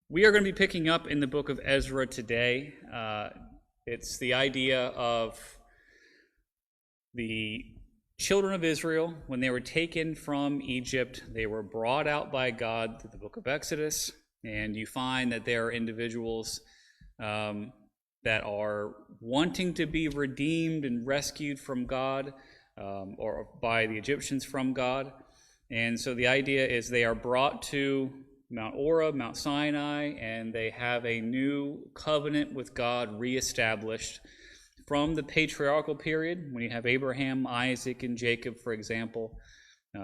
We are going to be picking up in the book of Ezra today. It's the idea of the children of Israel. When they were taken from Egypt, they were brought out by God through the book of Exodus. And you find that there are individuals that are wanting to be redeemed and rescued from God, or by the Egyptians from God. And so the idea is they are brought to Mount Oreb, Mount Sinai, and they have a new covenant with God reestablished from the patriarchal period. When you have Abraham, Isaac, and Jacob, for example,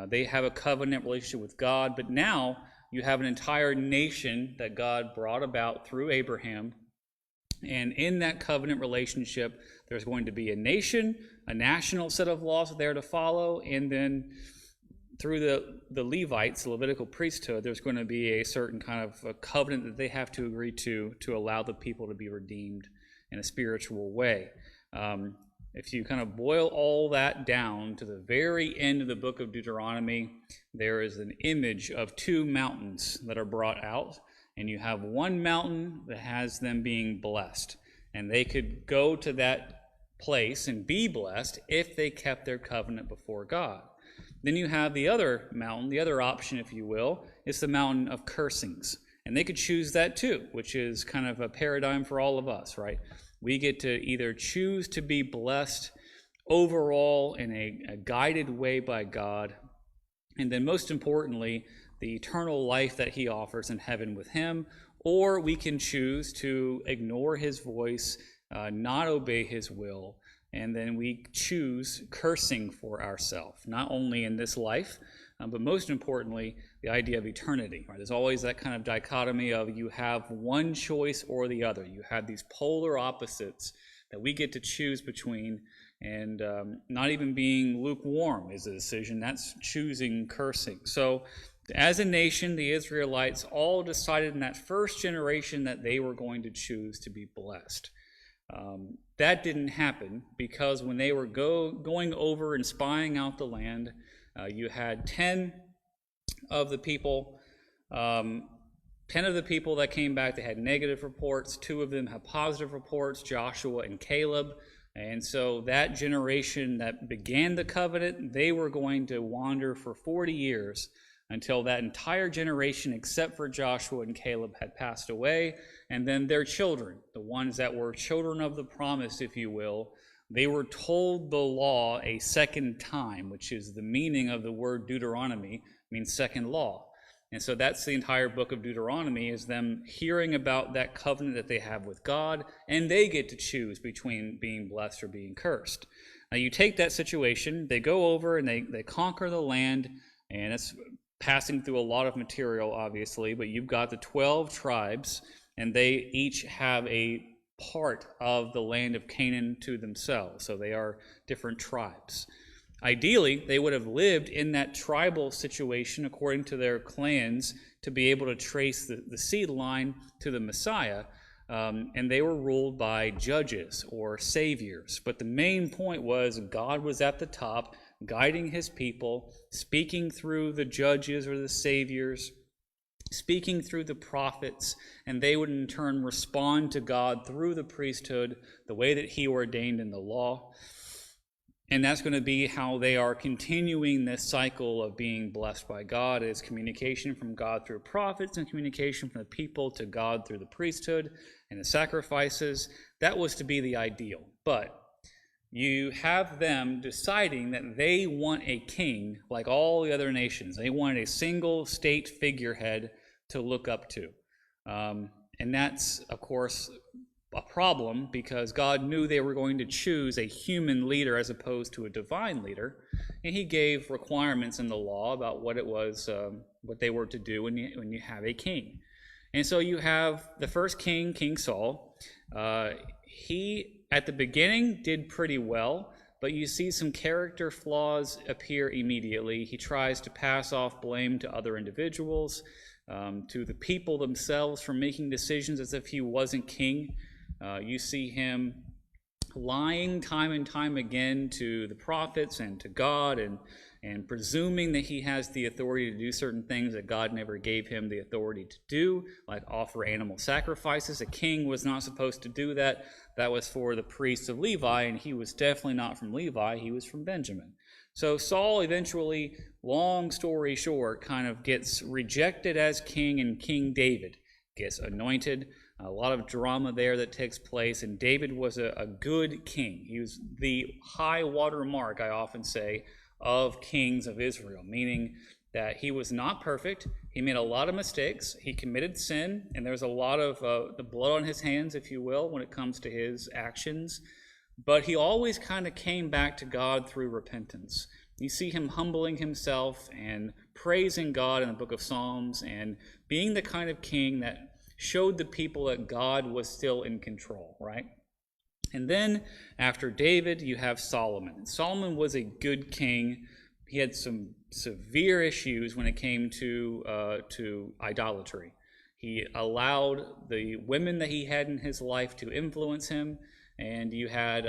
they have a covenant relationship with God. But now you have an entire nation that God brought about through Abraham. And in that covenant relationship, there's going to be a nation, a national set of laws there to follow, and then through the Levites, the Levitical priesthood, there's going to be a certain kind of a covenant that they have to agree to allow the people to be redeemed in a spiritual way. If you kind of boil all that down to the very end of the book of Deuteronomy, there is an image of two mountains that are brought out, and you have one mountain that has them being blessed, and they could go to that place and be blessed if they kept their covenant before God. Then you have the other mountain, the other option, if you will, is the mountain of cursings. And they could choose that too, which is kind of a paradigm for all of us, right? We get to either choose to be blessed overall in a guided way by God, and then most importantly, the eternal life that he offers in heaven with him, or we can choose to ignore his voice, not obey his will, and then we choose cursing for ourselves, not only in this life, but most importantly, the idea of eternity. Right? There's always that kind of dichotomy of you have one choice or the other. You have these polar opposites that we get to choose between, and not even being lukewarm is a decision. That's choosing cursing. So as a nation, the Israelites all decided in that first generation that they were going to choose to be blessed. That didn't happen because when they were going over and spying out the land, you had 10 of the people that came back. They had negative reports. 2 of them had positive reports, Joshua and Caleb. And so that generation that began the covenant, they were going to wander for 40 years until that entire generation, except for Joshua and Caleb, had passed away. And then their children, the ones that were children of the promise, if you will, they were told the law a second time, which is the meaning of the word Deuteronomy, means second law. And so that's the entire book of Deuteronomy, is them hearing about that covenant that they have with God, and they get to choose between being blessed or being cursed. Now you take that situation, they go over and they conquer the land, and it's passing through a lot of material, obviously, but you've got the 12 tribes, and they each have a part of the land of Canaan to themselves. So they are different tribes. Ideally, they would have lived in that tribal situation according to their clans to be able to trace the seed line to the Messiah, and they were ruled by judges or saviors. But the main point was God was at the top, guiding his people, speaking through the judges or the saviors, speaking through the prophets, and they would in turn respond to God through the priesthood, the way that he ordained in the law. And that's going to be how they are continuing this cycle of being blessed by God, is communication from God through prophets and communication from the people to God through the priesthood and the sacrifices. That was to be the ideal. But you have them deciding that they want a king like all the other nations. They want a single state figurehead to look up to. And that's, of course, a problem because God knew they were going to choose a human leader as opposed to a divine leader. And he gave requirements in the law about what it was, what they were to do when you have a king. And so you have the first king, King Saul. He, at the beginning, did pretty well, but you see some character flaws appear immediately. He tries to pass off blame to other individuals, to the people themselves for making decisions as if he wasn't king. You see him lying time and time again to the prophets and to God, and presuming that he has the authority to do certain things that God never gave him the authority to do, like offer animal sacrifices. A king was not supposed to do that. That was for the priests of Levi, and he was definitely not from Levi. He was from Benjamin. So Saul eventually, long story short, kind of gets rejected as king, and King David gets anointed. A lot of drama there that takes place, and David was a good king. He was the high water mark, I often say, of kings of Israel, meaning that he was not perfect. He made a lot of mistakes. He committed sin, and there's a lot of the blood on his hands, if you will, when it comes to his actions. But he always kind of came back to God through repentance. You see him humbling himself and praising God in the book of Psalms and being the kind of king that showed the people that God was still in control, right? And then after David, you have Solomon. And Solomon was a good king. He had some severe issues when it came to idolatry. He allowed the women that he had in his life to influence him, and you had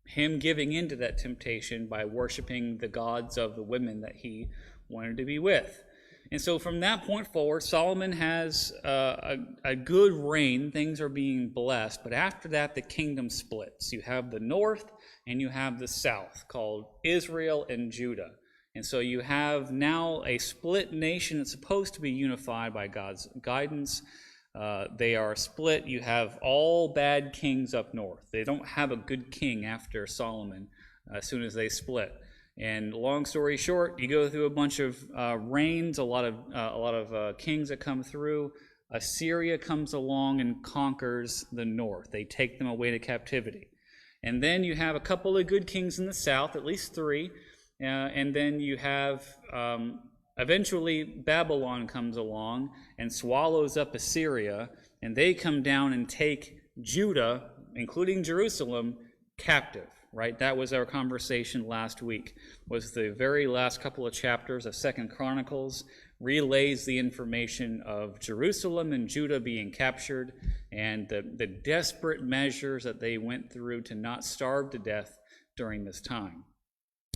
him giving into that temptation by worshiping the gods of the women that he wanted to be with. And so from that point forward, Solomon has a good reign. Things are being blessed. But after that, the kingdom splits. You have the north and you have the south, called Israel and Judah. And so you have now a split nation that's supposed to be unified by God's guidance. They are split. You have all bad kings up north. They don't have a good king after Solomon as soon as they split. And long story short, you go through a bunch of reigns, a lot of kings that come through. Assyria comes along and conquers the north. They take them away to captivity. And then you have a couple of good kings in the south, at least three. And then you have, eventually, Babylon comes along and swallows up Assyria. And they come down and take Judah, including Jerusalem, captive. Right, that was our conversation last week, was the very last couple of chapters of 2 Chronicles relays the information of Jerusalem and Judah being captured and the desperate measures that they went through to not starve to death during this time.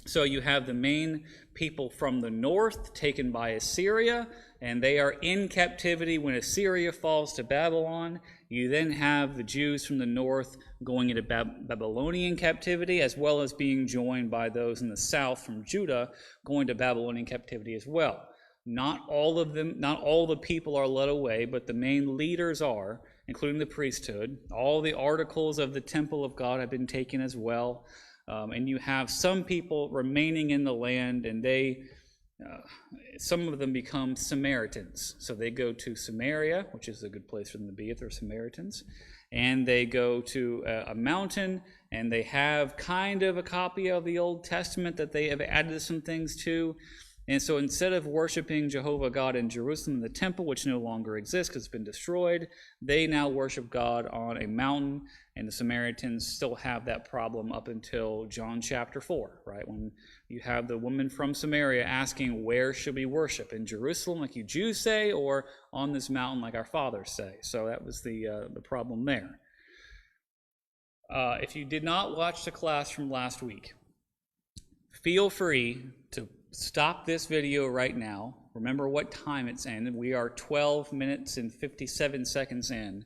So you have the main people from the north taken by Assyria, and they are in captivity when Assyria falls to Babylon. You then have the Jews from the north going into Babylonian captivity, as well as being joined by those in the south from Judah going to Babylonian captivity as well. Not all of them, not all the people are led away, but the main leaders are, including the priesthood. All the articles of the temple of God have been taken as well. And you have some people remaining in the land, and some of them become Samaritans. So they go to Samaria, which is a good place for them to be if they're Samaritans. And they go to a mountain, and they have kind of a copy of the Old Testament that they have added some things to. And so instead of worshiping Jehovah God in Jerusalem in the temple, which no longer exists because it's been destroyed, they now worship God on a mountain, and the Samaritans still have that problem up until John chapter 4, right? When you have the woman from Samaria asking, where should we worship? In Jerusalem, like you Jews say, or on this mountain like our fathers say? So that was the problem there. If you did not watch the class from last week, feel free to stop this video right now. Remember what time it's in. We are 12 minutes and 57 seconds in.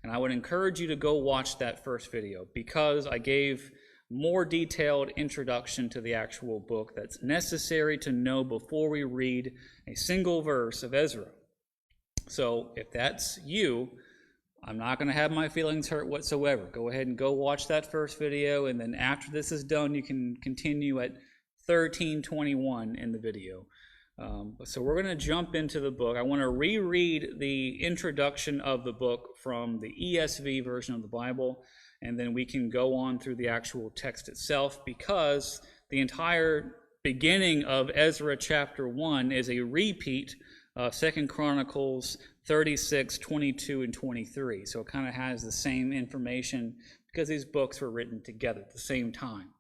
And I would encourage you to go watch that first video because I gave more detailed introduction to the actual book that's necessary to know before we read a single verse of Ezra. So if that's you, I'm not going to have my feelings hurt whatsoever. Go ahead and go watch that first video, and then after this is done, you can continue at 13:21 in the video. So we're going to jump into the book. I want to reread the introduction of the book from the ESV version of the Bible, and then we can go on through the actual text itself, because the entire beginning of Ezra chapter 1 is a repeat of 2 Chronicles 36, 22, and 23. So it kind of has the same information because these books were written together at the same time.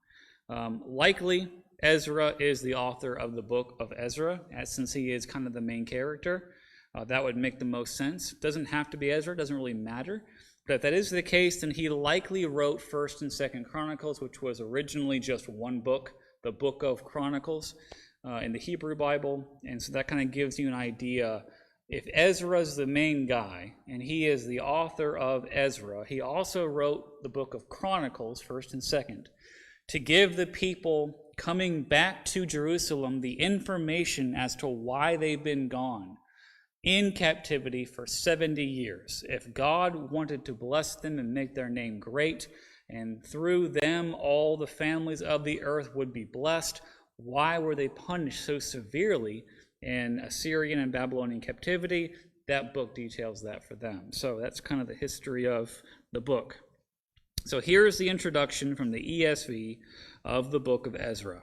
Likely, Ezra is the author of the book of Ezra, since he is kind of the main character. That would make the most sense. Doesn't have to be Ezra, doesn't really matter. But if that is the case, then he likely wrote 1st and 2nd Chronicles, which was originally just one book, the Book of Chronicles in the Hebrew Bible. And so that kind of gives you an idea. If Ezra is the main guy, and he is the author of Ezra, he also wrote the Book of Chronicles, 1st and 2nd, to give the people coming back to Jerusalem the information as to why they've been gone in captivity for 70 years. If God wanted to bless them and make their name great, and through them all the families of the earth would be blessed, why were they punished so severely in Assyrian and Babylonian captivity? That book details that for them. So that's kind of the history of the book. So here's the introduction from the ESV of the book of Ezra.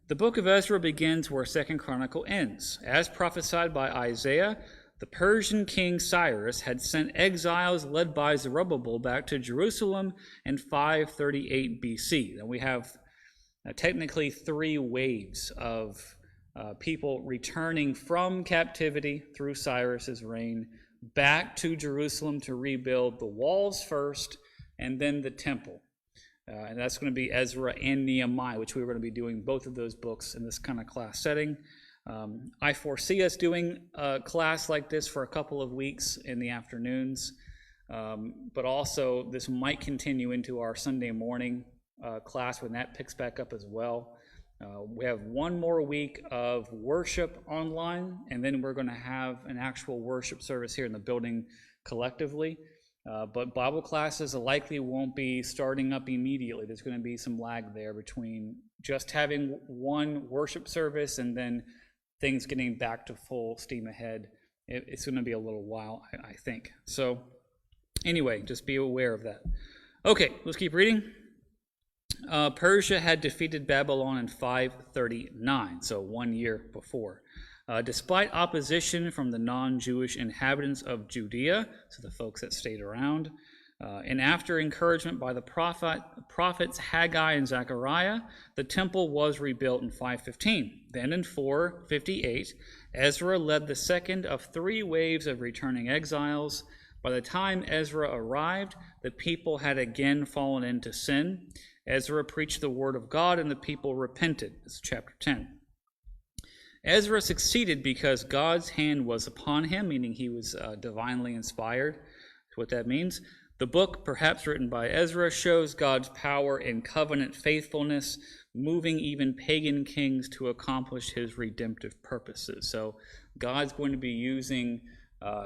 The book of Ezra begins where 2nd Chronicle ends. As prophesied by Isaiah, the Persian king Cyrus had sent exiles led by Zerubbabel back to Jerusalem in 538 BC. And we have technically 3 waves of people returning from captivity through Cyrus's reign back to Jerusalem to rebuild the walls first and then the temple. And that's going to be Ezra and Nehemiah, which we're going to be doing both of those books in this kind of class setting. I foresee us doing a class like this for a couple of weeks in the afternoons, but also this might continue into our Sunday morning class when that picks back up as well. We have one more week of worship online, and then we're going to have an actual worship service here in the building collectively. But Bible classes likely won't be starting up immediately. There's going to be some lag there between just having one worship service and then things getting back to full steam ahead. It's going to be a little while, I think. So anyway, just be aware of that. Okay, let's keep reading. Persia had defeated Babylon in 539, so 1 year before. Despite opposition from the non-Jewish inhabitants of Judea, so the folks that stayed around, and after encouragement by the prophets Haggai and Zechariah, the temple was rebuilt in 515. Then in 458, Ezra led the second of 3 waves of returning exiles. By the time Ezra arrived, the people had again fallen into sin. Ezra preached the word of God, and the people repented. This is chapter 10. Ezra succeeded because God's hand was upon him, meaning he was divinely inspired. That's what that means. The book, perhaps written by Ezra, shows God's power in covenant faithfulness, moving even pagan kings to accomplish his redemptive purposes. So God's going to be using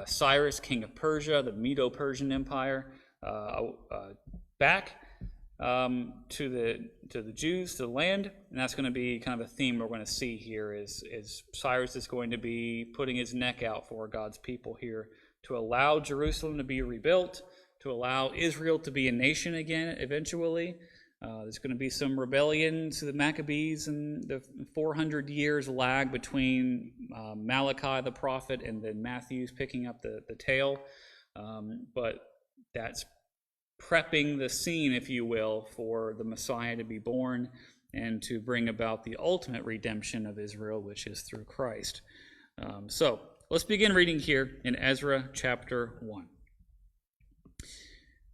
Cyrus, king of Persia, the Medo-Persian Empire, back to the Jews, to the land, and that's going to be kind of a theme we're going to see here is Cyrus is going to be putting his neck out for God's people here to allow Jerusalem to be rebuilt, to allow Israel to be a nation again eventually. There's going to be some rebellion to the Maccabees and the 400 years lag between Malachi the prophet and then Matthew's picking up the tail, but that's prepping the scene, if you will, for the Messiah to be born and to bring about the ultimate redemption of Israel, which is through Christ. So let's begin reading here in Ezra chapter 1.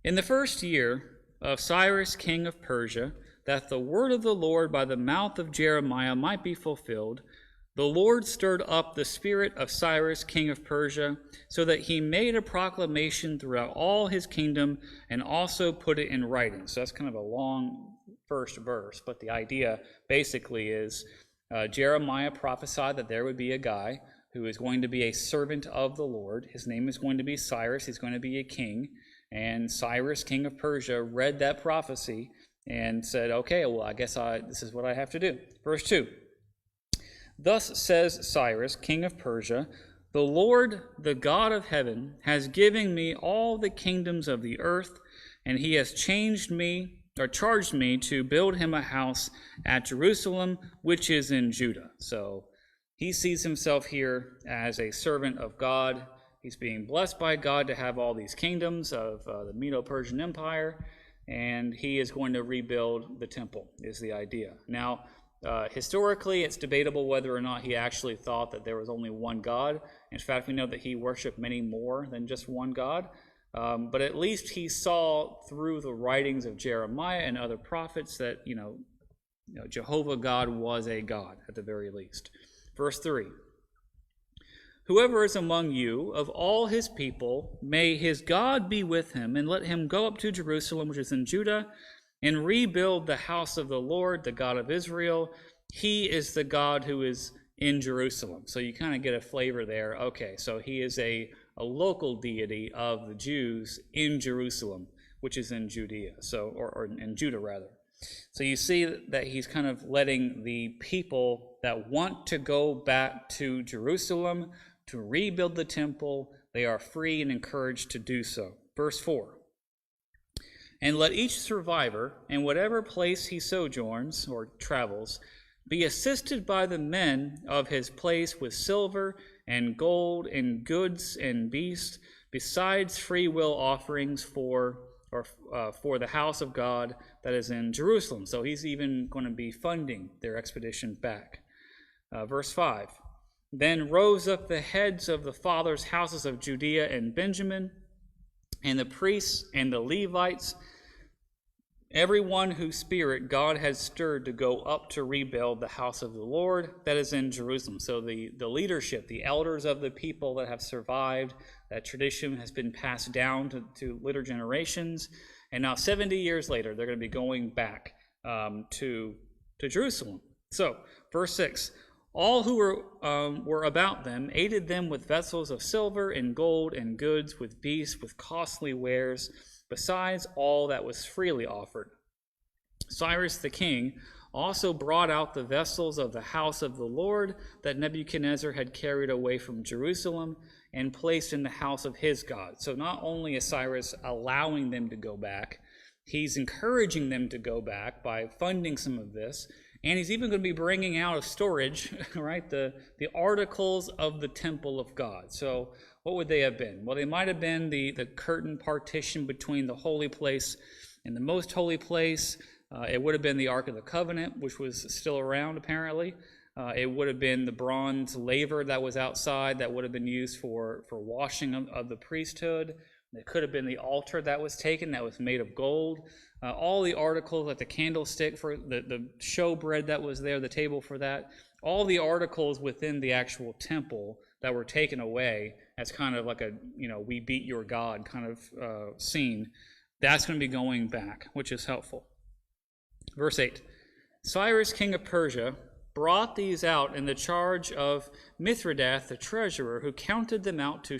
In the first year of Cyrus, king of Persia, that the word of the Lord by the mouth of Jeremiah might be fulfilled, the Lord stirred up the spirit of Cyrus, king of Persia, so that he made a proclamation throughout all his kingdom and also put it in writing. So that's kind of a long first verse, but the idea basically is Jeremiah prophesied that there would be a guy who is going to be a servant of the Lord. His name is going to be Cyrus. He's going to be a king. And Cyrus, king of Persia, read that prophecy and said, okay, well, I guess this is what I have to do. Verse 2. Thus says Cyrus, king of Persia, the Lord, the God of heaven, has given me all the kingdoms of the earth, and he has charged me to build him a house at Jerusalem, which is in Judah. So he sees himself here as a servant of God. He's being blessed by God to have all these kingdoms of the Medo-Persian Empire, and he is going to rebuild the temple, is the idea. Now, historically, it's debatable whether or not he actually thought that there was only one God. In fact, we know that he worshiped many more than just one God. But at least he saw through the writings of Jeremiah and other prophets that, Jehovah God was a God at the very least. Verse 3. Whoever is among you, of all his people, may his God be with him, and let him go up to Jerusalem, which is in Judah, and rebuild the house of the Lord, the God of Israel. He is the God who is in Jerusalem. So you kind of get a flavor there. Okay, so he is a local deity of the Jews in Jerusalem, which is in Judea, or in Judah rather. So you see that he's kind of letting the people that want to go back to Jerusalem to rebuild the temple, they are free and encouraged to do so. Verse 4. And let each survivor, in whatever place he sojourns or travels, be assisted by the men of his place with silver and gold and goods and beasts, besides free will offerings for the house of God that is in Jerusalem. So he's even going to be funding their expedition back. Verse 5. Then rose up the heads of the fathers' houses of Judea and Benjamin, and the priests and the Levites, everyone whose spirit God had stirred to go up to rebuild the house of the Lord that is in Jerusalem. So the leadership, the elders of the people that have survived, that tradition has been passed down to later generations. And now 70 years later, they're going to be going back to Jerusalem. So, verse 6. All who were about them aided them with vessels of silver and gold and goods, with beasts, with costly wares, besides all that was freely offered. Cyrus the king also brought out the vessels of the house of the Lord that Nebuchadnezzar had carried away from Jerusalem and placed in the house of his God. So not only is Cyrus allowing them to go back, he's encouraging them to go back by funding some of this. And he's even going to be bringing out of storage, right, the articles of the temple of God. So what would they have been? Well, they might have been the curtain partition between the holy place and the most holy place. It would have been the Ark of the Covenant, which was still around apparently. It would have been the bronze laver that was outside that would have been used for washing of the priesthood. It could have been the altar that was taken that was made of gold. All the articles, like the candlestick for the showbread that was there, the table for that, all the articles within the actual temple that were taken away as kind of like a, we beat your God kind of scene, that's going to be going back, which is helpful. Verse 8, Cyrus, king of Persia, brought these out in the charge of Mithridath, the treasurer, who counted them out to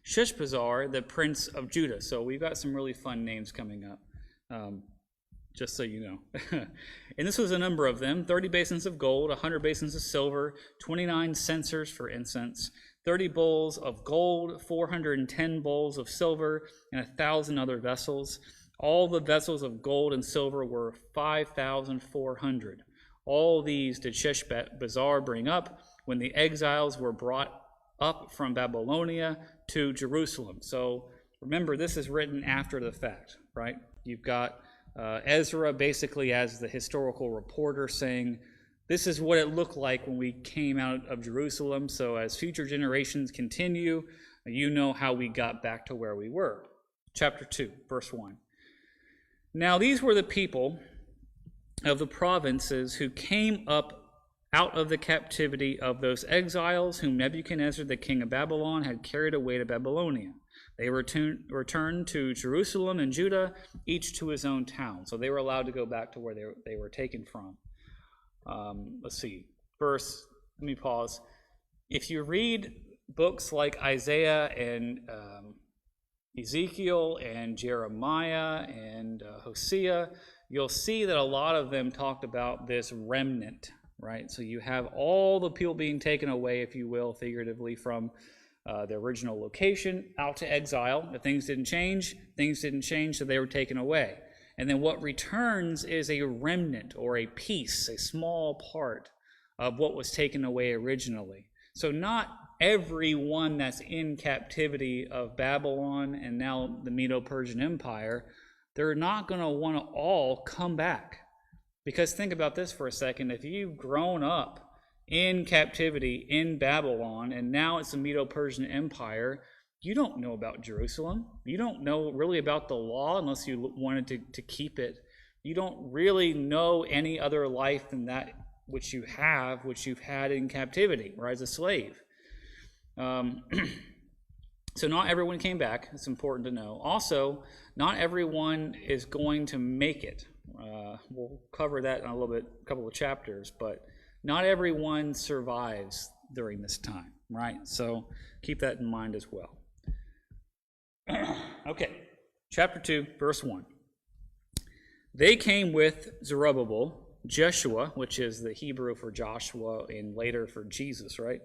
Sheshbazzar, the prince of Judah. So we've got some really fun names coming up, just so you know. And this was a number of them: 30 basins of gold, 100 basins of silver, 29 censers for incense, 30 bowls of gold, 410 bowls of silver, and 1,000 other vessels. All the vessels of gold and silver were 5,400. All these did Sheshbazzar bring up when the exiles were brought up from Babylonia to Jerusalem. So remember, this is written after the fact, right? You've got Ezra basically as the historical reporter saying, this is what it looked like when we came out of Jerusalem. So as future generations continue, you know how we got back to where we were. Chapter 2, verse 1. Now these were the people of the provinces who came up out of the captivity of those exiles whom Nebuchadnezzar, the king of Babylon, had carried away to Babylonia. They returned to Jerusalem and Judah, each to his own town. So they were allowed to go back to where they were taken from. Let's see. Let me pause. If you read books like Isaiah and Ezekiel and Jeremiah and Hosea, you'll see that a lot of them talked about this remnant, right? So you have all the people being taken away, if you will, figuratively, from the original location out to exile. If things didn't change, so they were taken away. And then what returns is a remnant or a piece, a small part of what was taken away originally. So not everyone that's in captivity of Babylon and now the Medo-Persian Empire, they're not going to want to all come back. Because think about this for a second. If you've grown up in captivity in Babylon and now it's the Medo-Persian Empire, you don't know about Jerusalem. You don't know really about the law unless you wanted to keep it. You don't really know any other life than that which you've had in captivity or as a slave. So not everyone came back. It's important to know. Also, not everyone is going to make it. We'll cover that in a couple of chapters, but not everyone survives during this time, right? So keep that in mind as well. Okay, chapter 2, verse 1. They came with Zerubbabel, Jeshua, which is the Hebrew for Joshua and later for Jesus, right?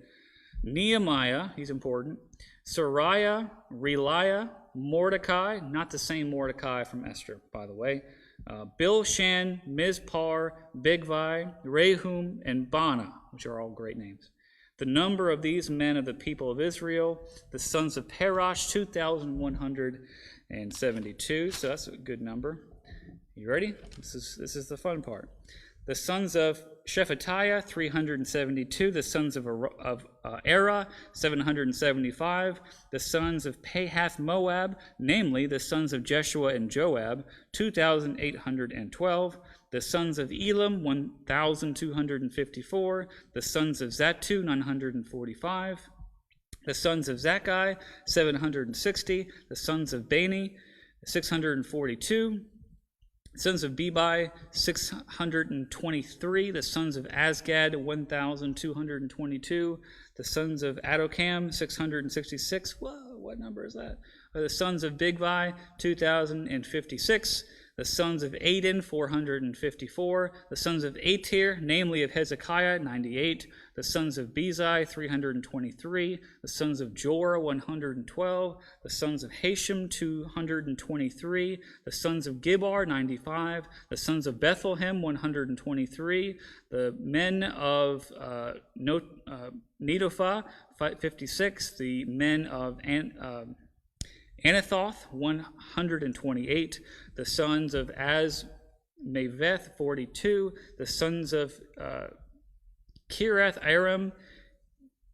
Nehemiah, he's important. Sariah, Reliah, Mordecai, not the same Mordecai from Esther, by the way. Bilshan, Mizpar, Bigvai, Rehum, and Bana, which are all great names. The number of these men of the people of Israel, the sons of Parash, 2,172. So that's a good number. You ready? This is the fun part. The sons of Shephatiah, 372. The sons of Era, 775. The sons of Pahath Moab, namely the sons of Jeshua and Joab, 2,812. The sons of Elam, 1,254. The sons of Zattu, 945. The sons of Zakkai, 760. The sons of Bani, 642. The sons of Bebai, 623. The sons of Azgad, 1,222. The sons of Adokam, 666. Whoa, what number is that? The sons of Bigvai, 2,056. The sons of Adin, 454. The sons of Atir, namely of Hezekiah, 98. The sons of Bezai, 323. The sons of Jorah, 112. The sons of Hashem, 223. The sons of Gibbar, 95. The sons of Bethlehem, 123. The men of Netophah, 56. The men of Anathoth, 128. The sons of Azmaveth, 42. The sons of Kirath Aram,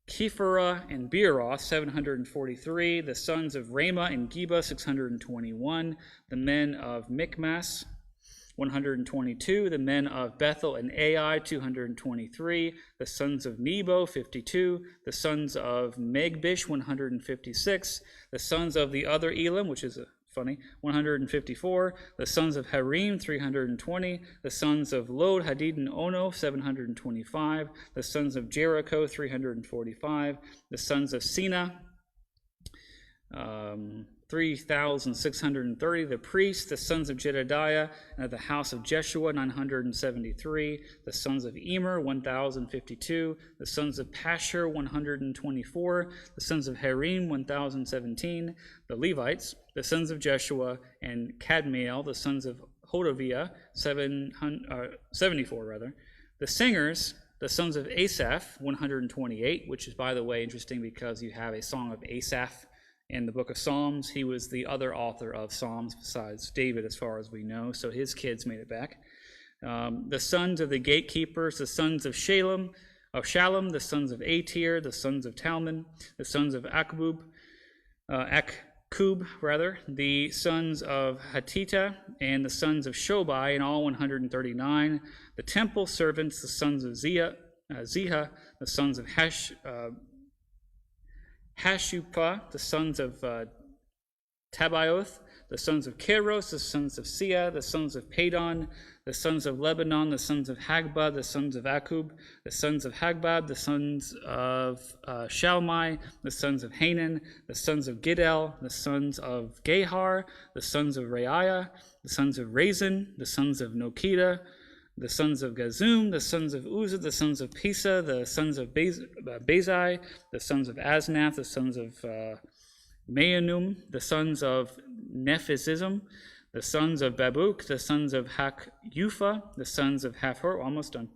Kephirah, and Beeroth, 743. The sons of Ramah and Geba, 621. The men of Michmas, 122. The men of Bethel and Ai, 223. The sons of Nebo, 52. The sons of Megbish, 156. The sons of the other Elam, which is funny, 154. The sons of Harim, 320. The sons of Lod, Hadid, and Ono, 725. The sons of Jericho, 345. The sons of Sina, 3,630. The priests, the sons of Jedediah, and of the house of Jeshua, 973. The sons of Emer, 1,052. The sons of Pashur, 124. The sons of Harim, 1,017. The Levites, the sons of Jeshua, and Kadmiel, the sons of Hodaviah, 74 rather. The singers, the sons of Asaph, 128, which is, by the way, interesting because you have a song of Asaph in the book of Psalms. He was the other author of Psalms besides David, as far as we know, so his kids made it back. The sons of the gatekeepers, the sons of Shalom, the sons of Atir, the sons of Talmon, the sons of Akub, the sons of Hatita, and the sons of Shobai, in all 139. The temple servants, the sons of Ziha, the sons of Hashupah, the sons of Tabaoth, the sons of Keros, the sons of Sia, the sons of Padon, the sons of Lebanon, the sons of Hagbah, the sons of Akub, the sons of Hagbab, the sons of Shalmai, the sons of Hanan, the sons of Giddel, the sons of Gehar, the sons of Reiah, the sons of Rezin, the sons of Nokita, the sons of Gazum, the sons of Uzzah, the sons of Pisa, the sons of Bezai, the sons of Asnath, the sons of Meanum, the sons of Nephizim, the sons of Babuk, the sons of Hakyufa, the sons of Haphor, almost done.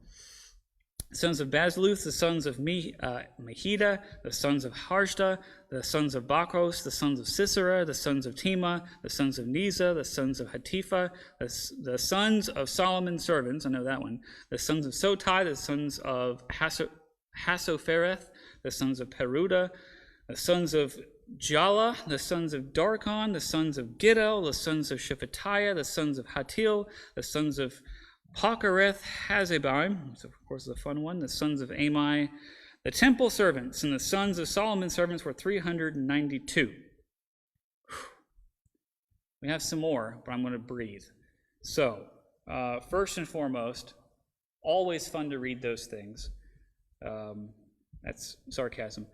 The sons of Bazluth, the sons of Mahida, the sons of Harshda, the sons of Bakros, the sons of Sisera, the sons of Tema, the sons of Neza, the sons of Hatifa, the sons of Solomon's servants, I know that one, the sons of Sotai, the sons of Hasophereth, the sons of Peruda, The sons of Jala, the sons of Darkon, the sons of Giddel, the sons of Shephatiah, the sons of Hatil, the sons of Pokereth Hazebaim, so of course the fun one, the sons of Amai, the temple servants, and the sons of Solomon's servants were 392. We have some more, but I'm going to breathe. So, first and foremost, always fun to read those things. That's sarcasm.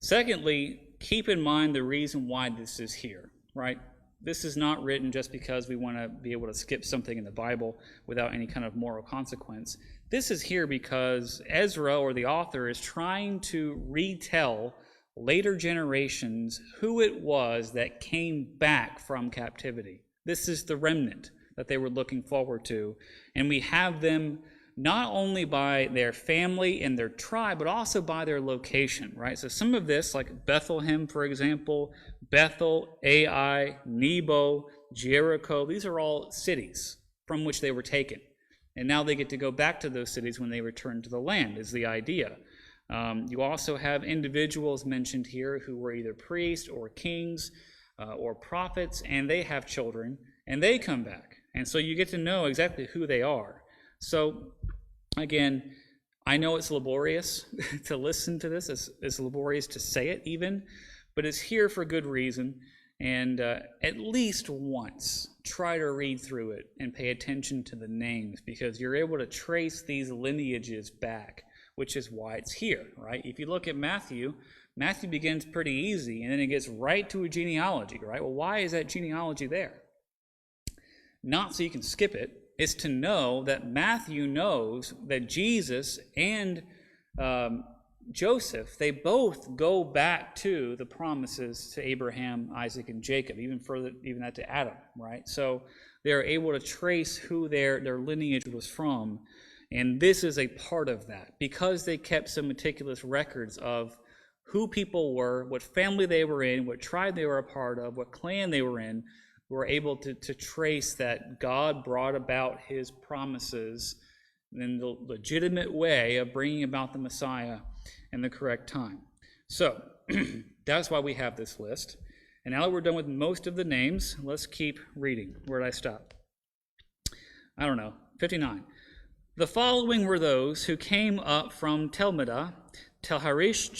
Secondly, keep in mind the reason why this is here, right? This is not written just because we want to be able to skip something in the Bible without any kind of moral consequence. This is here because Ezra, or the author, is trying to retell later generations who it was that came back from captivity. This is the remnant that they were looking forward to. And we have them not only by their family and their tribe, but also by their location, right? So some of this, like Bethlehem, for example, Bethel, Ai, Nebo, Jericho, these are all cities from which they were taken. And now they get to go back to those cities when they return to the land, is the idea. You also have individuals mentioned here who were either priests or kings or prophets, and they have children, and they come back. And so you get to know exactly who they are. So, again, I know it's laborious to listen to this. It's laborious to say it even, but it's here for good reason. And at least once, try to read through it and pay attention to the names, because you're able to trace these lineages back, which is why it's here, right? If you look at Matthew begins pretty easy, and then it gets right to a genealogy, right? Well, why is that genealogy there? Not so you can skip it. It's to know that Matthew knows that Jesus and Joseph, they both go back to the promises to Abraham, Isaac, and Jacob, even further, even that to Adam, right? So they're able to trace who their lineage was from, and this is a part of that, because they kept some meticulous records of who people were, what family they were in, what tribe they were a part of, what clan they were in. We're able to trace that God brought about his promises in the legitimate way of bringing about the Messiah in the correct time. So, that's why we have this list. And now that we're done with most of the names, let's keep reading. Where did I stop? I don't know. 59. The following were those who came up from Telmedah, Telharish,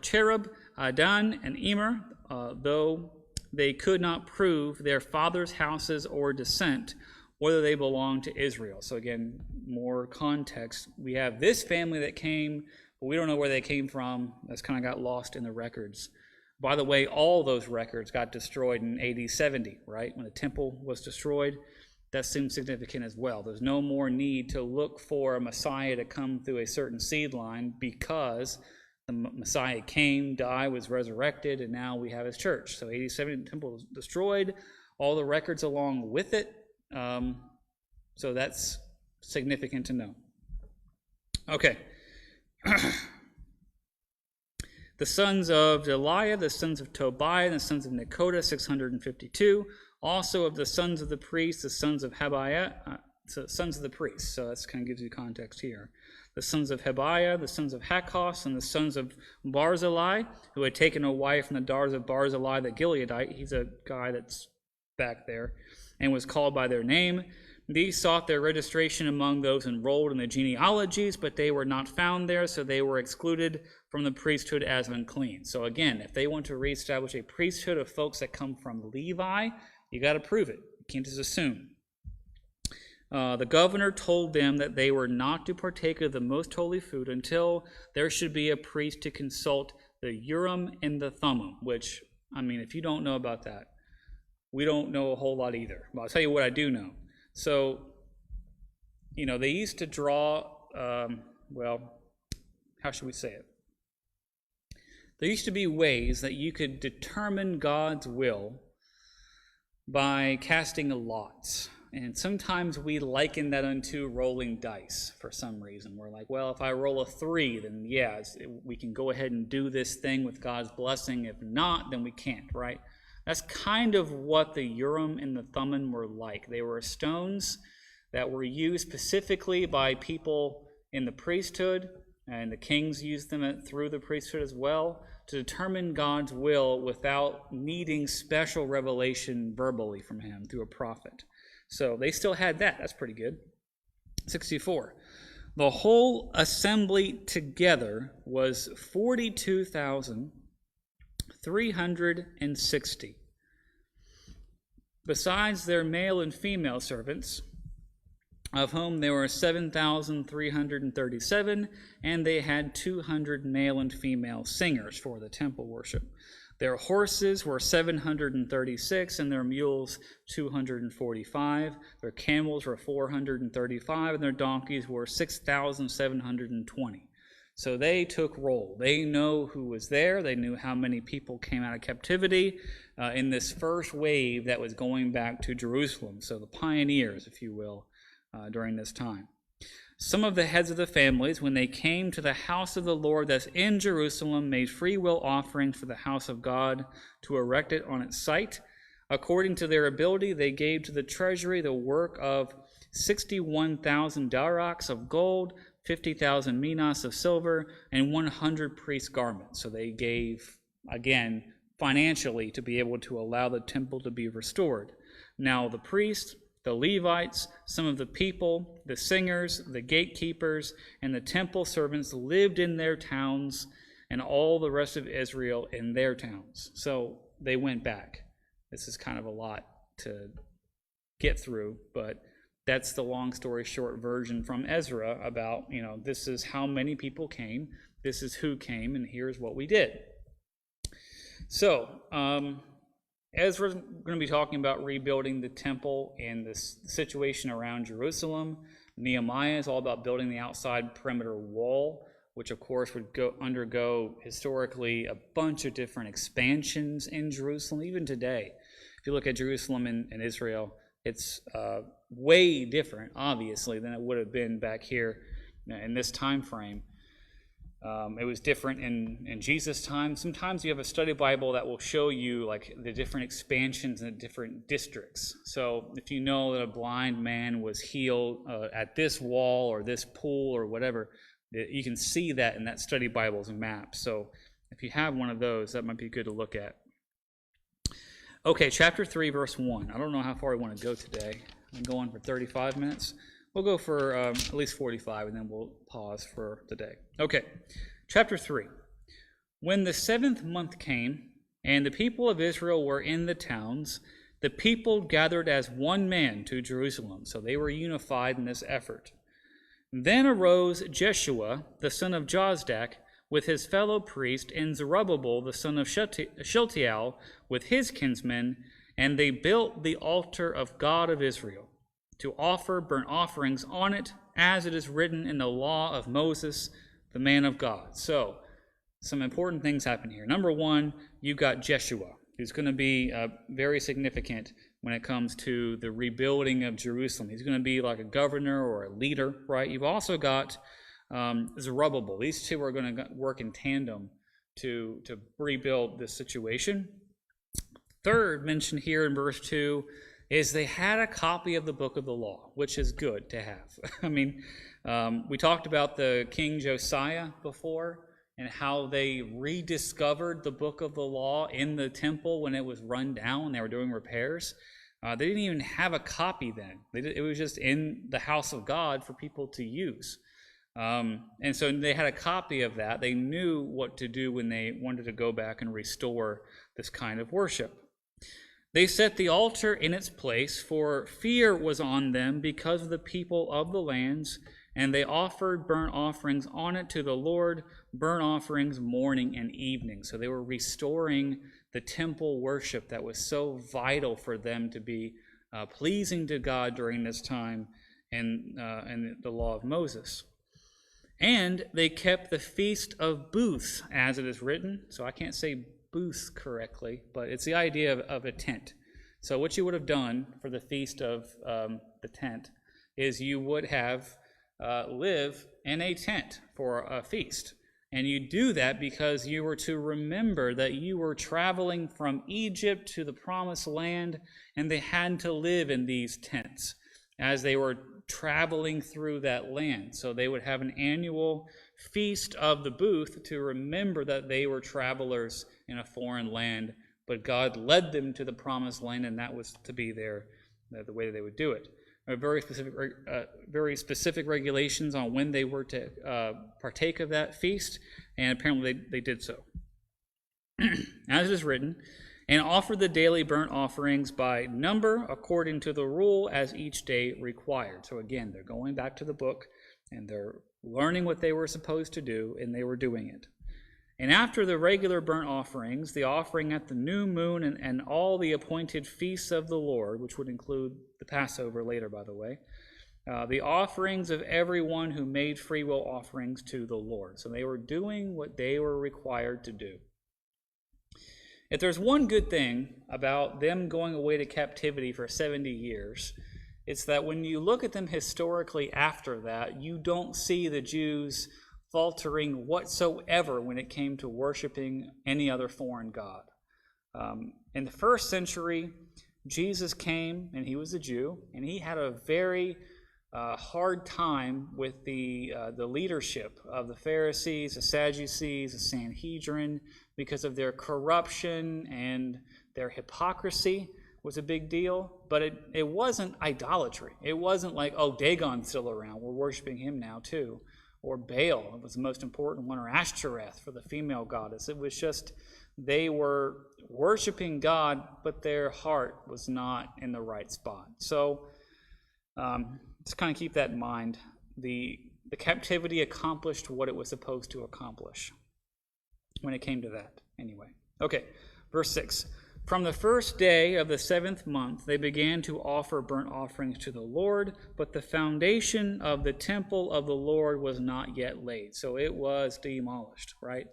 Cherub, Adan, and Emer, though they could not prove their fathers' houses or descent, whether they belonged to Israel. So again, more context. We have this family that came, but we don't know where they came from. That's kind of got lost in the records. By the way, all those records got destroyed in AD 70, right? When the temple was destroyed. That seems significant as well. There's no more need to look for a Messiah to come through a certain seed line, because the Messiah came, died, was resurrected, and now we have his church. So AD 70, the temple was destroyed, all the records along with it. So that's significant to know. Okay. The sons of Deliah, the sons of Tobiah, the sons of Nekoda, 652. Also of the sons of the priests, the sons of Habiah, sons of the priests. So that kind of gives you context here. The sons of Habiah, the sons of Hakos, and the sons of Barzillai, who had taken a wife from the daughters of Barzillai the Gileadite. He's a guy that's back there, and was called by their name. These sought their registration among those enrolled in the genealogies, but they were not found there, so they were excluded from the priesthood as unclean. So again, if they want to reestablish a priesthood of folks that come from Levi, you got to prove it. You can't just assume. The governor told them that they were not to partake of the most holy food until there should be a priest to consult the Urim and the Thummim, which, I mean, if you don't know about that, we don't know a whole lot either. But I'll tell you what I do know. So, they used to draw, how should we say it? There used to be ways that you could determine God's will by casting lots. And sometimes we liken that unto rolling dice for some reason. We're like, well, if I roll a 3, then we can go ahead and do this thing with God's blessing. If not, then we can't, right? That's kind of what the Urim and the Thummim were like. They were stones that were used specifically by people in the priesthood and the kings used them through the priesthood as well to determine God's will without needing special revelation verbally from him through a prophet. So they still had that. That's pretty good. 64. The whole assembly together was 42,360. Besides their male and female servants, of whom there were 7,337, and they had 200 male and female singers for the temple worship. Their horses were 736, and their mules 245. Their camels were 435, and their donkeys were 6,720. So they took roll. They know who was there. They knew how many people came out of captivity in this first wave that was going back to Jerusalem. So the pioneers, if you will, during this time. Some of the heads of the families, when they came to the house of the Lord that's in Jerusalem, made free will offerings for the house of God to erect it on its site. According to their ability, they gave to the treasury the work of 61,000 daraks of gold, 50,000 minas of silver, and 100 priest garments. So they gave, again, financially to be able to allow the temple to be restored. Now the priests, the Levites, some of the people, the singers, the gatekeepers, and the temple servants lived in their towns, and all the rest of Israel in their towns. So they went back. This is kind of a lot to get through, but that's the long story short version from Ezra about, this is how many people came, this is who came, and here's what we did. So, Ezra's going to be talking about rebuilding the temple and this situation around Jerusalem. Nehemiah is all about building the outside perimeter wall, which of course would undergo historically a bunch of different expansions in Jerusalem, even today. If you look at Jerusalem in Israel, it's way different, obviously, than it would have been back here in this time frame. It was different in Jesus' time. Sometimes you have a study Bible that will show you like the different expansions in the different districts. So if you know that a blind man was healed at this wall or this pool or whatever, you can see that in that study Bible's map. So if you have one of those, that might be good to look at. Okay, chapter 3, verse 1. I don't know how far we want to go today. I'm going for 35 minutes. We'll go for at least 45, and then we'll pause for the day. Okay, chapter 3. When the 7th month came, and the people of Israel were in the towns, the people gathered as one man to Jerusalem. So they were unified in this effort. Then arose Jeshua, the son of Jozdak, with his fellow priest, and Zerubbabel, the son of Shealtiel, with his kinsmen, and they built the altar of God of Israel, to offer burnt offerings on it, as it is written in the law of Moses, the man of God. So, some important things happen here. Number one, you've got Jeshua, who's going to be very significant when it comes to the rebuilding of Jerusalem. He's going to be like a governor or a leader, right? You've also got Zerubbabel. These two are going to work in tandem to rebuild this situation. Third, mentioned here in verse 2, is they had a copy of the book of the law, which is good to have. I mean, we talked about the King Josiah before and how they rediscovered the book of the law in the temple when it was run down and they were doing repairs. They didn't even have a copy then. It was just in the house of God for people to use. And so they had a copy of that. They knew what to do when they wanted to go back and restore this kind of worship. They set the altar in its place, for fear was on them because of the people of the lands, and they offered burnt offerings on it to the Lord, burnt offerings morning and evening. So they were restoring the temple worship that was so vital for them to be pleasing to God during this time and the law of Moses. And they kept the feast of booths, as it is written. So I can't say booths correctly, but it's the idea of a tent. So what you would have done for the feast of the tent is you would have live in a tent for a feast. And you do that because you were to remember that you were traveling from Egypt to the promised land, and they had to live in these tents as they were traveling through that land. So they would have an annual feast of the booth to remember that they were travelers in a foreign land, but God led them to the promised land, and that was to be the way they would do it. There are very specific regulations on when they were to partake of that feast, and apparently they did so. As is written, and offer the daily burnt offerings by number according to the rule as each day required. So again, they're going back to the book, and they're learning what they were supposed to do, and they were doing it. And after the regular burnt offerings, the offering at the new moon and all the appointed feasts of the Lord, which would include the Passover later, by the way, the offerings of everyone who made free will offerings to the Lord. So they were doing what they were required to do. If there's one good thing about them going away to captivity for 70 years, it's that when you look at them historically after that, you don't see the Jews faltering whatsoever when it came to worshiping any other foreign god. In the first century, Jesus came, and he was a Jew, and he had a very hard time with the leadership of the Pharisees, the Sadducees, the Sanhedrin, because of their corruption and their hypocrisy was a big deal. But it wasn't idolatry. It wasn't like, oh, Dagon's still around, we're worshiping him now too. Or Baal was the most important one, or Ashtoreth for the female goddess. It was just they were worshiping God, but their heart was not in the right spot. So just kind of keep that in mind. The captivity accomplished what it was supposed to accomplish when it came to that. Anyway, okay, verse 6. From the first day of the 7th month, they began to offer burnt offerings to the Lord, but the foundation of the temple of the Lord was not yet laid. So it was demolished, right?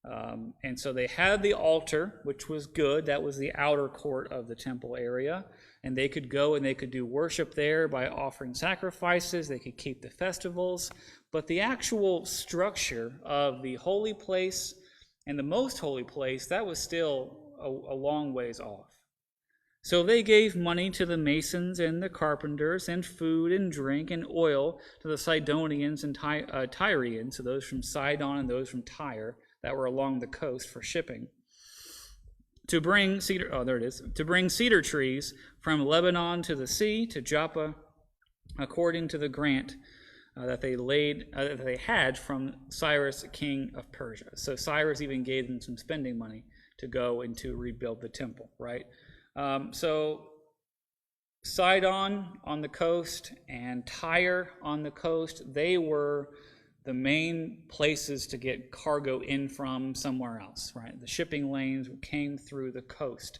And so they had the altar, which was good. That was the outer court of the temple area. And they could go and they could do worship there by offering sacrifices. They could keep the festivals. But the actual structure of the holy place and the most holy place, that was still a long ways off. So they gave money to the masons and the carpenters, and food and drink and oil to the Sidonians and Tyrians, so those from Sidon and those from Tyre that were along the coast for shipping, to bring cedar trees from Lebanon to the sea to Joppa, according to the grant that they had from Cyrus, king of Persia. So Cyrus even gave them some spending money to go and to rebuild the temple, right? So Sidon on the coast and Tyre on the coast, they were the main places to get cargo in from somewhere else, right? The shipping lanes came through the coast.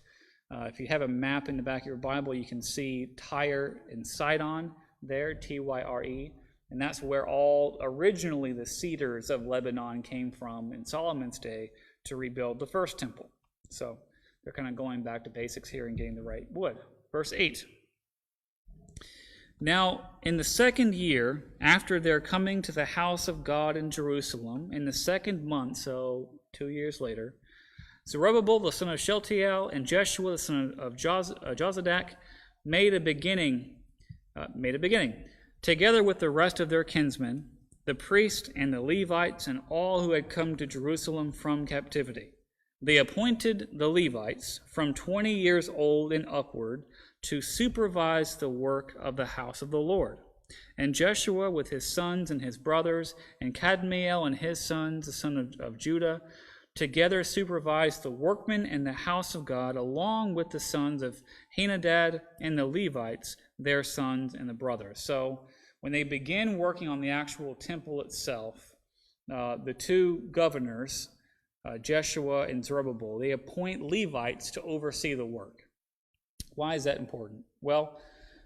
If you have a map in the back of your Bible, you can see Tyre and Sidon there, Tyre, and that's where all originally the cedars of Lebanon came from in Solomon's day to rebuild the first temple. So they're kind of going back to basics here and getting the right wood. Verse 8. Now, in the 2nd year, after their coming to the house of God in Jerusalem, in the 2nd month, so 2 years later, Zerubbabel the son of Shealtiel and Jeshua the son of Jozadak made a beginning, together with the rest of their kinsmen, the priests and the Levites and all who had come to Jerusalem from captivity. They appointed the Levites from 20 years old and upward to supervise the work of the house of the Lord. And Jeshua with his sons and his brothers, and Kadmiel and his sons, the son of Judah, together supervised the workmen in the house of God, along with the sons of Henadad and the Levites, their sons and the brothers. So when they begin working on the actual temple itself, the two governors, Jeshua and Zerubbabel, they appoint Levites to oversee the work. Why is that important? Well,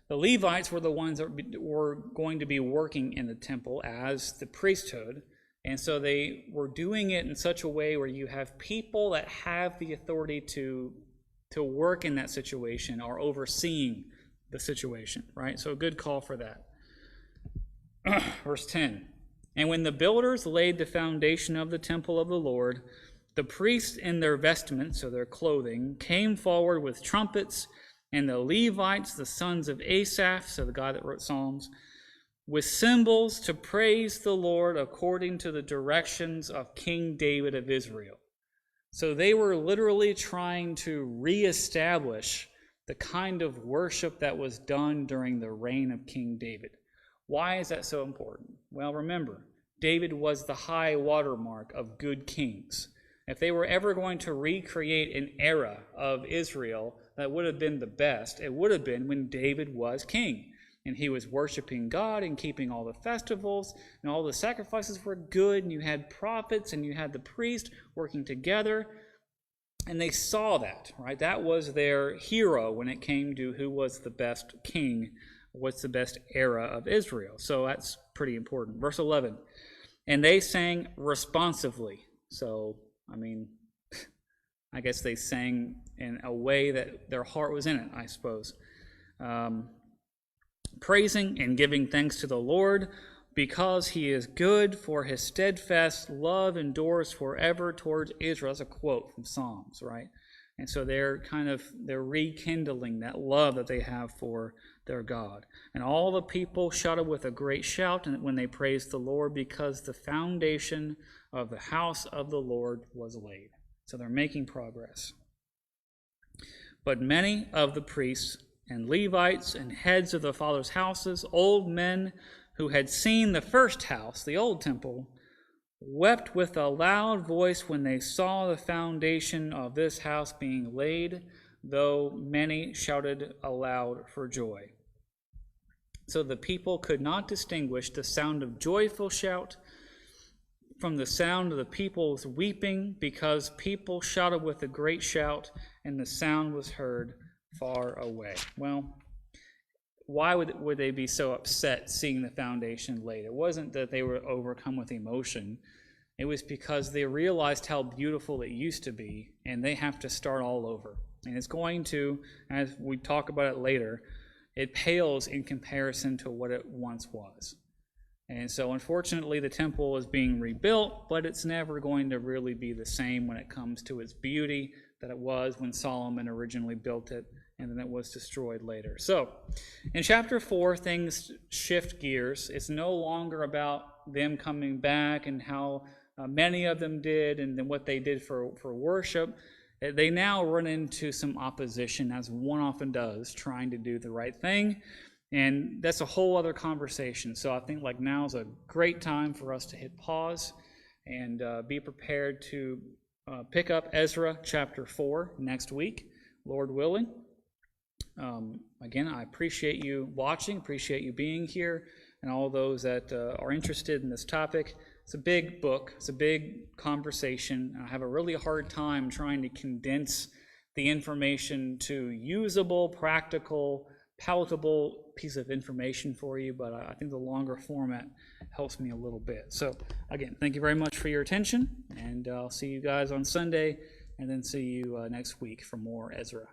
the Levites were the ones that were going to be working in the temple as the priesthood, and so they were doing it in such a way where you have people that have the authority to work in that situation or overseeing the situation, right? So a good call for that. Verse 10. And when the builders laid the foundation of the temple of the Lord, the priests in their vestments, so their clothing, came forward with trumpets, and the Levites, the sons of Asaph, so the guy that wrote Psalms, with cymbals to praise the Lord according to the directions of King David of Israel. So they were literally trying to reestablish the kind of worship that was done during the reign of King David. Why is that so important? Well, remember, David was the high watermark of good kings. If they were ever going to recreate an era of Israel that would have been the best, it would have been when David was king. And he was worshiping God and keeping all the festivals, and all the sacrifices were good, and you had prophets and you had the priest working together. And they saw that, right? That was their hero when it came to who was the best king, what's the best era of Israel. So that's pretty important. Verse 11, and they sang responsively. So, I guess they sang in a way that their heart was in it, I suppose. Praising and giving thanks to the Lord, because he is good, for his steadfast love endures forever towards Israel. That's a quote from Psalms, right? And so they're rekindling that love that they have for their God. And all the people shouted with a great shout when they praised the Lord, because the foundation of the house of the Lord was laid. So they're making progress. But many of the priests and Levites and heads of the fathers' houses, old men who had seen the first house, the old temple, wept with a loud voice when they saw the foundation of this house being laid, though many shouted aloud for joy. So the people could not distinguish the sound of joyful shout from the sound of the people's weeping, because people shouted with a great shout, and the sound was heard far away. Well, why would they be so upset seeing the foundation laid? It wasn't that they were overcome with emotion. It was because they realized how beautiful it used to be, and they have to start all over. And it's going to, as we talk about it later, it pales in comparison to what it once was. And so, unfortunately, the temple is being rebuilt, but it's never going to really be the same when it comes to its beauty that it was when Solomon originally built it, and then it was destroyed later. So, in chapter 4, things shift gears. It's no longer about them coming back and how many of them did, and then what they did for worship. They now run into some opposition, as one often does, trying to do the right thing. And that's a whole other conversation. So I think now is a great time for us to hit pause and be prepared to pick up Ezra chapter 4 next week, Lord willing. Again, I appreciate you watching, appreciate you being here, and all those that are interested in this topic. It's a big book. It's a big conversation. I have a really hard time trying to condense the information to usable, practical, palatable piece of information for you, but I think the longer format helps me a little bit. So, again, thank you very much for your attention, and I'll see you guys on Sunday, and then see you next week for more Ezra.